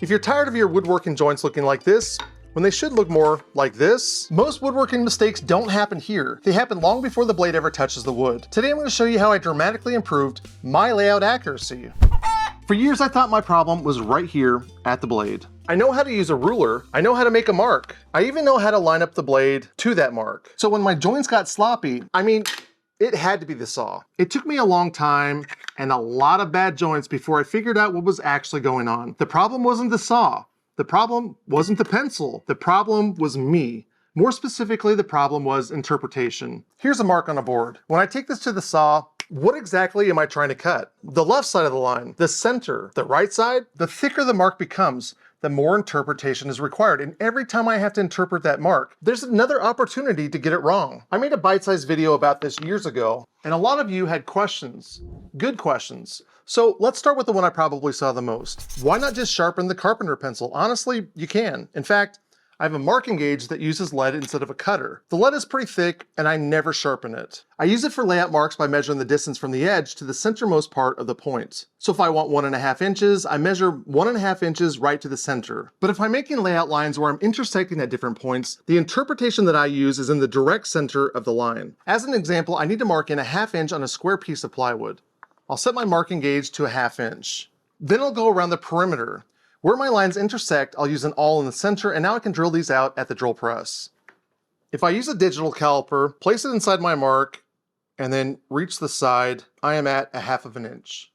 If you're tired of your woodworking joints looking like this, when they should look more like this, most woodworking mistakes don't happen here. They happen long before the blade ever touches the wood. Today I'm going to show you how I dramatically improved my layout accuracy. For years I thought my problem was right here at the blade. I know how to use a ruler, I know how to make a mark, I even know how to line up the blade to that mark. So when my joints got sloppy, it had to be the saw. It took me a long time and a lot of bad joints before I figured out what was actually going on. The problem wasn't the saw. The problem wasn't the pencil. The problem was me. More specifically, the problem was interpretation. Here's a mark on a board. When I take this to the saw, what exactly am I trying to cut? The left side of the line, the center, the right side? The thicker the mark becomes, the more interpretation is required. And every time I have to interpret that mark, there's another opportunity to get it wrong. I made a bite-sized video about this years ago, and a lot of you had questions, good questions. So let's start with the one I probably saw the most. Why not just sharpen the carpenter pencil? Honestly, you can. In fact, I have a marking gauge that uses lead instead of a cutter. The lead is pretty thick and I never sharpen it. I use it for layout marks by measuring the distance from the edge to the centermost part of the point. So if I want 1.5 inches, I measure 1.5 inches right to the center. But if I'm making layout lines where I'm intersecting at different points, the interpretation that I use is in the direct center of the line. As an example, I need to mark in 1/2 inch on a square piece of plywood. I'll set my marking gauge to 1/2 inch. Then I'll go around the perimeter. Where my lines intersect, I'll use an awl in the center, and now I can drill these out at the drill press. If I use a digital caliper, place it inside my mark, and then reach the side, I am at 1/2 inch.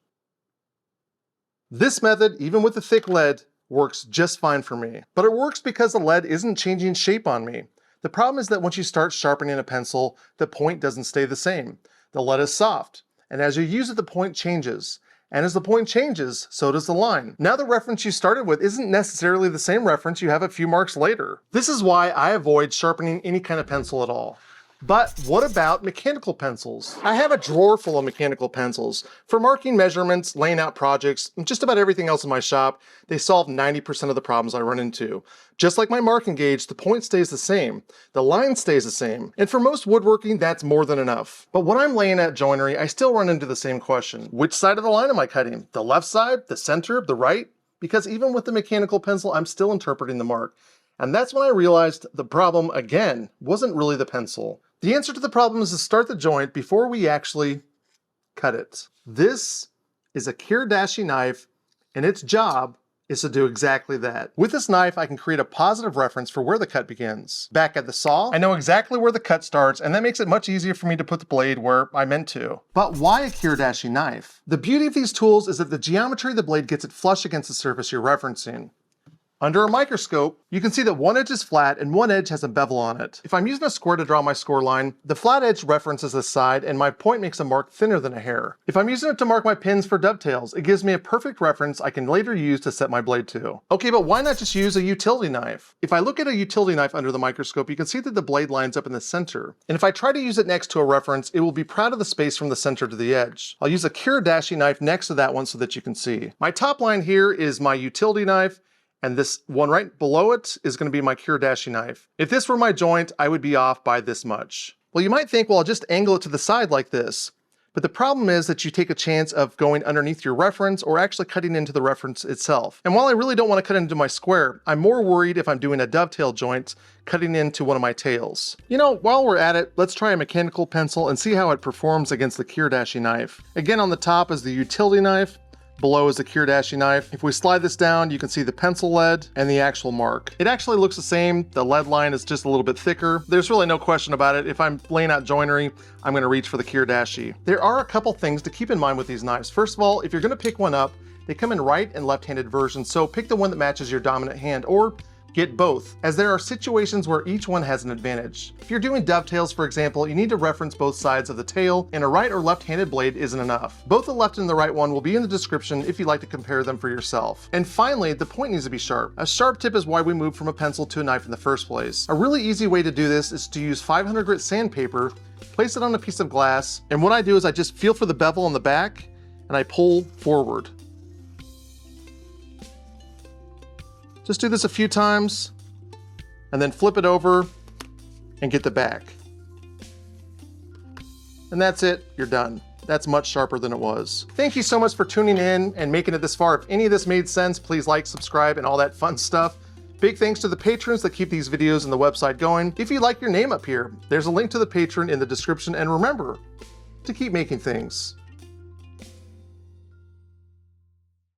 This method, even with the thick lead, works just fine for me. But it works because the lead isn't changing shape on me. The problem is that once you start sharpening a pencil, the point doesn't stay the same. The lead is soft, and as you use it, the point changes. And as the point changes, so does the line. Now the reference you started with isn't necessarily the same reference you have a few marks later. This is why I avoid sharpening any kind of pencil at all. But what about mechanical pencils? I have a drawer full of mechanical pencils. For marking measurements, laying out projects, and just about everything else in my shop, they solve 90% of the problems I run into. Just like my marking gauge, the point stays the same. The line stays the same. And for most woodworking, that's more than enough. But when I'm laying out joinery, I still run into the same question. Which side of the line am I cutting? The left side? The center? The right? Because even with the mechanical pencil, I'm still interpreting the mark. And that's when I realized the problem, again, wasn't really the pencil. The answer to the problem is to start the joint before we actually cut it. This is a Kiridashi knife, and its job is to do exactly that. With this knife, I can create a positive reference for where the cut begins. Back at the saw, I know exactly where the cut starts, and that makes it much easier for me to put the blade where I meant to. But why a Kiridashi knife? The beauty of these tools is that the geometry of the blade gets it flush against the surface you're referencing. Under a microscope, you can see that one edge is flat and one edge has a bevel on it. If I'm using a square to draw my score line, the flat edge references the side and my point makes a mark thinner than a hair. If I'm using it to mark my pins for dovetails, it gives me a perfect reference I can later use to set my blade to. Okay, but why not just use a utility knife? If I look at a utility knife under the microscope, you can see that the blade lines up in the center. And if I try to use it next to a reference, it will be proud of the space from the center to the edge. I'll use a Kiridashi knife next to that one so that you can see. My top line here is my utility knife, and this one right below it is going to be my Kiridashi knife. If this were my joint, I would be off by this much. Well, you might think, well, I'll just angle it to the side like this. But the problem is that you take a chance of going underneath your reference or actually cutting into the reference itself. And while I really don't want to cut into my square, I'm more worried if I'm doing a dovetail joint, cutting into one of my tails. You know, while we're at it, let's try a mechanical pencil and see how it performs against the Kiridashi knife. Again, on the top is the utility knife. Below is the Kiridashi knife. If we slide this down, you can see the pencil lead and the actual mark. It actually looks the same. The lead line is just a little bit thicker. There's really no question about it. If I'm laying out joinery, I'm gonna reach for the Kiridashi. There are a couple things to keep in mind with these knives. First of all, if you're gonna pick one up, they come in right and left-handed versions, so pick the one that matches your dominant hand, or get both, as there are situations where each one has an advantage. If you're doing dovetails, for example, you need to reference both sides of the tail, and a right or left-handed blade isn't enough. Both the left and the right one will be in the description if you'd like to compare them for yourself. And finally, the point needs to be sharp. A sharp tip is why we moved from a pencil to a knife in the first place. A really easy way to do this is to use 500 grit sandpaper, place it on a piece of glass, and what I do is I just feel for the bevel on the back, and I pull forward. Just do this a few times, and then flip it over and get the back. And that's it, you're done. that's much sharper than it was. Thank you so much for tuning in and making it this far. If any of this made sense, please like, subscribe, and all that fun stuff. Big thanks to the patrons that keep these videos and the website going. If you'd like your name up here, there's a link to the patron in the description, and remember to keep making things